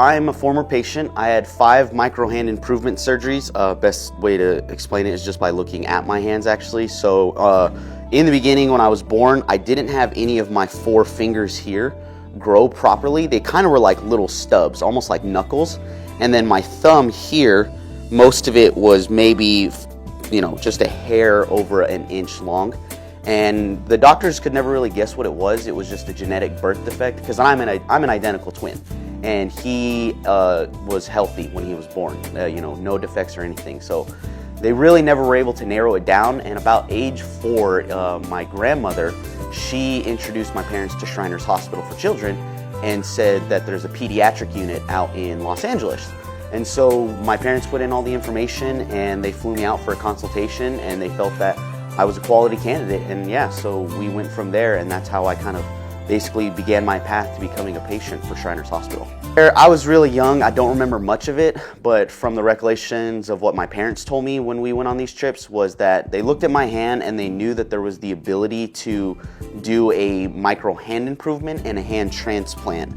I'm a former patient. I had 5 micro hand improvement surgeries. Best way to explain it is just by looking at my hands, actually. So in the beginning, when I was born, I didn't have any of my 4 fingers here grow properly. They kind of were like little stubs, almost like knuckles. And then my thumb here, most of it was maybe, just a hair over an inch long. And the doctors could never really guess what it was. It was just a genetic birth defect, because I'm an identical twin, and he was healthy when he was born, no defects or anything. So they really never were able to narrow it down. And about age 4, my grandmother, she introduced my parents to Shriners Hospital for Children and said that there's a pediatric unit out in Los Angeles. And so my parents put in all the information and they flew me out for a consultation, and they felt that I was a quality candidate. And yeah, so we went from there, and that's how I kind of basically began my path to becoming a patient for Shriners Hospital. I was really young. I don't remember much of it, but from the recollections of what my parents told me when we went on these trips was that they looked at my hand and they knew that there was the ability to do a micro hand improvement and a hand transplant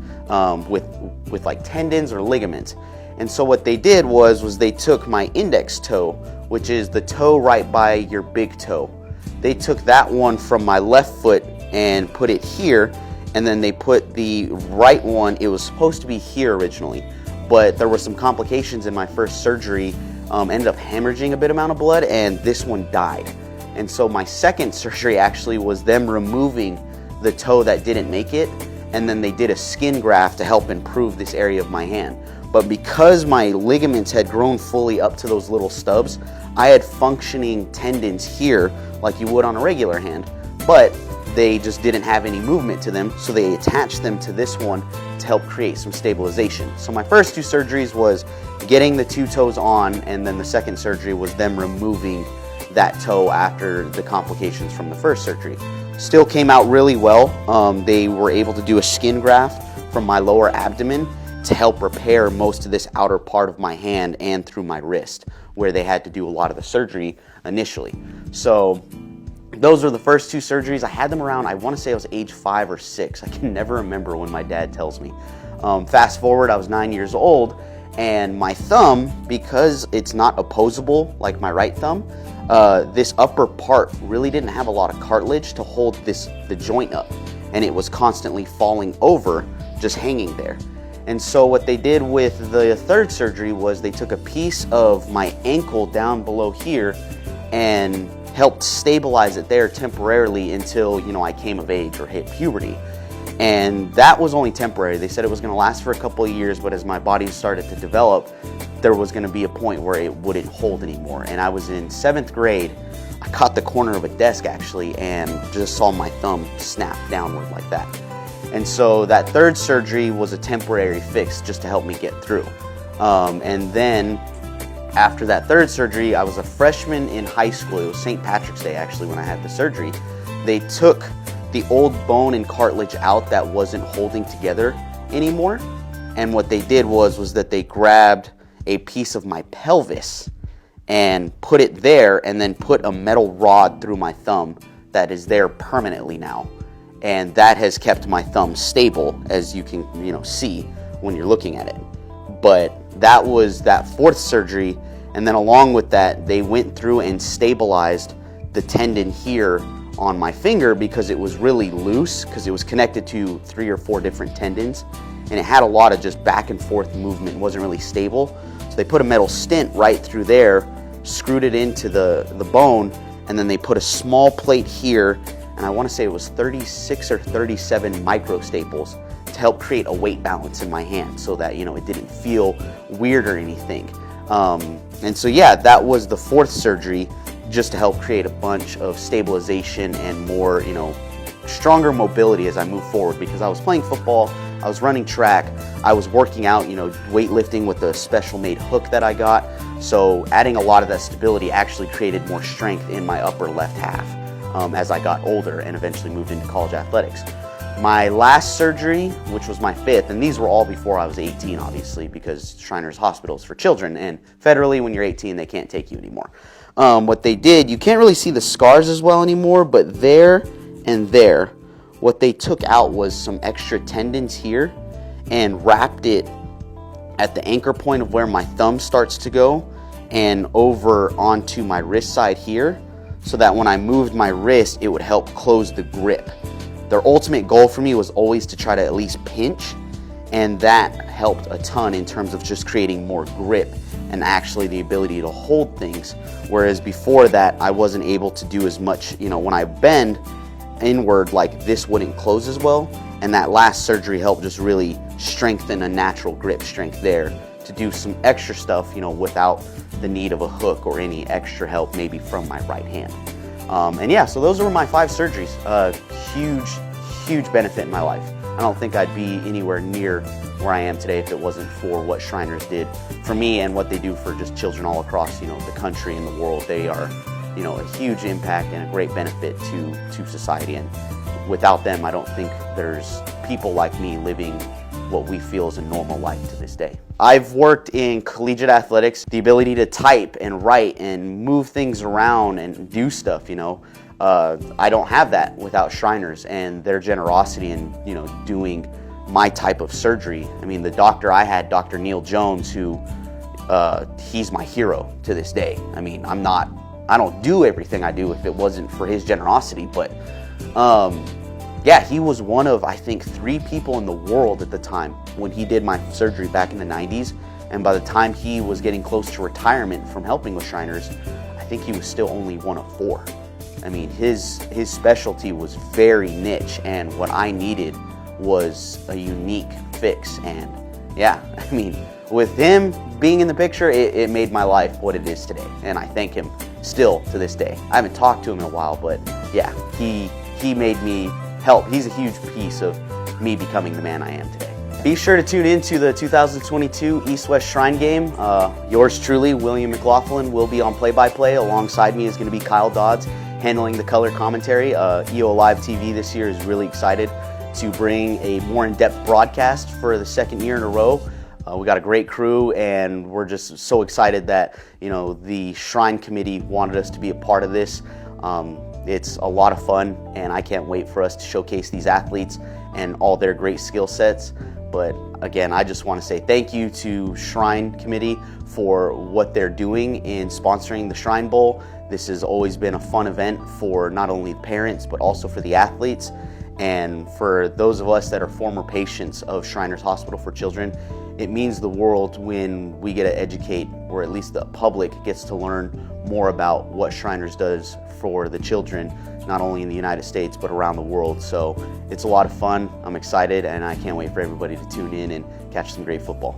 with like tendons or ligaments. And so what they did was they took my index toe, which is the toe right by your big toe. They took that one from my left foot and put it here, and then they put the right one, it was supposed to be here originally, but there were some complications in my first surgery, ended up hemorrhaging a bit amount of blood, and this one died. And so my second surgery actually was them removing the toe that didn't make it, and then they did a skin graft to help improve this area of my hand. But because my ligaments had grown fully up to those little stubs, I had functioning tendons here like you would on a regular hand, but they just didn't have any movement to them, so they attached them to this one to help create some stabilization. So my first 2 surgeries was getting the 2 toes on, and then the second surgery was them removing that toe after the complications from the first surgery. Still came out really well. They were able to do a skin graft from my lower abdomen to help repair most of this outer part of my hand and through my wrist, where they had to do a lot of the surgery initially. So those were the first 2 surgeries. I had them around, I want to say I was age 5 or 6. I can never remember when my dad tells me. Fast forward, I was 9 years old, and my thumb, because it's not opposable like my right thumb, this upper part really didn't have a lot of cartilage to hold the joint up, and it was constantly falling over, just hanging there. And so what they did with the third surgery was they took a piece of my ankle down below here and helped stabilize it there temporarily until, I came of age or hit puberty. And that was only temporary. They said it was going to last for a couple of years, but as my body started to develop, there was going to be a point where it wouldn't hold anymore. And I was in 7th grade. I caught the corner of a desk actually and just saw my thumb snap downward like that. And so that third surgery was a temporary fix just to help me get through. And then after that third surgery, I was a freshman in high school. It was St. Patrick's Day actually when I had the surgery. They took the old bone and cartilage out that wasn't holding together anymore. And what they did was that they grabbed a piece of my pelvis and put it there, and then put a metal rod through my thumb that is there permanently now. And that has kept my thumb stable, as you can see when you're looking at it. But that was that 4th surgery, and then along with that, they went through and stabilized the tendon here on my finger because it was really loose, because it was connected to 3 or 4 different tendons, and it had a lot of just back and forth movement, wasn't really stable. So they put a metal stent right through there, screwed it into the bone, and then they put a small plate here, and I want to say it was 36 or 37 micro staples to help create a weight balance in my hand so that, it didn't feel weird or anything. And so yeah, that was the 4th surgery, just to help create a bunch of stabilization and more, stronger mobility as I move forward, because I was playing football, I was running track, I was working out, weightlifting with a special made hook that I got. So adding a lot of that stability actually created more strength in my upper left half as I got older and eventually moved into college athletics. My last surgery, which was my 5th, and these were all before I was 18, obviously, because Shriners Hospital is for children, and federally, when you're 18, they can't take you anymore. What they did, you can't really see the scars as well anymore, but there and there, what they took out was some extra tendons here and wrapped it at the anchor point of where my thumb starts to go and over onto my wrist side here, so that when I moved my wrist, it would help close the grip. Their ultimate goal for me was always to try to at least pinch, and that helped a ton in terms of just creating more grip and actually the ability to hold things. Whereas before that, I wasn't able to do as much. You know, when I bend inward, like this wouldn't close as well, and that last surgery helped just really strengthen a natural grip strength there to do some extra stuff, you know, without the need of a hook or any extra help maybe from my right hand. And yeah, so those were my 5 surgeries. Huge benefit in my life. I don't think I'd be anywhere near where I am today if it wasn't for what Shriners did for me and what they do for just children all across, you know, the country and the world. They are, you know, a huge impact and a great benefit to society. And without them, I don't think there's people like me living what we feel is a normal life to this day. I've worked in collegiate athletics, the ability to type and write and move things around and do stuff, you know. I don't have that without Shriners and their generosity in, you know, doing my type of surgery. I mean, the doctor I had, Dr. Neil Jones, who he's my hero to this day. I mean, I don't do everything I do if it wasn't for his generosity, but yeah, he was one of, I think, 3 people in the world at the time when he did my surgery back in the 90s. And by the time he was getting close to retirement from helping with Shriners, I think he was still only one of 4. I mean, his specialty was very niche, and what I needed was a unique fix. And yeah, I mean, with him being in the picture, it made my life what it is today. And I thank him still to this day. I haven't talked to him in a while, but yeah, he made me help. He's a huge piece of me becoming the man I am today. Be sure to tune in to the 2022 East-West Shrine Game. Yours truly, William McLaughlin, will be on play-by-play. Alongside me is going to be Kyle Dodds handling the color commentary. EOAlive TV this year is really excited to bring a more in-depth broadcast for the 2nd year in a row. We got a great crew, and we're just so excited that, you know, the Shrine Committee wanted us to be a part of this. It's a lot of fun, and I can't wait for us to showcase these athletes and all their great skill sets. But again, I just want to say thank you to Shrine Committee for what they're doing in sponsoring the Shrine Bowl. This has always been a fun event for not only the parents, but also for the athletes. And for those of us that are former patients of Shriners Hospital for Children, it means the world when we get to educate, or at least the public gets to learn more about what Shriners does for the children, not only in the United States, but around the world. So it's a lot of fun. I'm excited, and I can't wait for everybody to tune in and catch some great football.